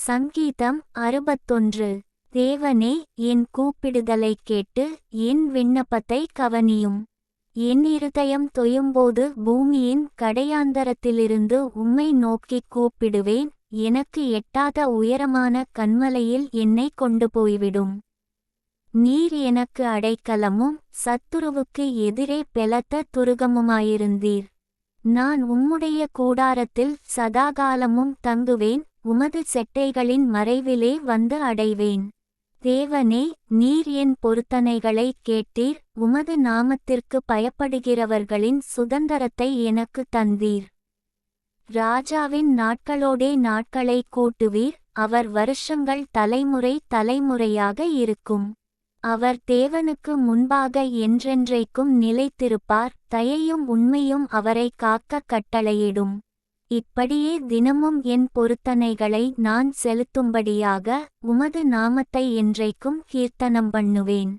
சங்கீதம் 61. தேவனே, என் கூப்பிடுதலைக் கேட்டு என் விண்ணப்பத்தை கவனியும். என் இருதயம் தொயும்போது பூமியின் கடையாந்தரத்திலிருந்து உம்மை நோக்கிக் கூப்பிடுவேன். எனக்கு எட்டாத உயரமான கன்மலையில் என்னை கொண்டு போய்விடும். நீர் எனக்கு அடைக்கலமும் சத்துருவுக்கு எதிரே பெலத்த துருகமுமாயிருந்தீர். நான் உம்முடைய கூடாரத்தில் சதாகாலமும் தங்குவேன். உமது செட்டைகளின் மறைவிலே வந்து அடைவேன். தேவனே, நீர் என் பொருத்தனைகளைக் கேட்டீர். உமது நாமத்திற்கு பயப்படுகிறவர்களின் சுதந்தரத்தை எனக்கு தந்தீர். ராஜாவின் நாட்களோடே நாட்களை கூட்டுவீர். அவர் வருஷங்கள் தலைமுறை தலைமுறையாக இருக்கும். அவர் தேவனுக்கு முன்பாக என்றென்றைக்கும் நிலைத்திருப்பார். தயையும் உண்மையும் அவரை காக்க கட்டளையிடும். இப்படியே தினமும் என் பொருத்தனைகளை நான் செலுத்தும்படியாக உமது நாமத்தை என்றைக்கும் கீர்த்தனம் பண்ணுவேன்.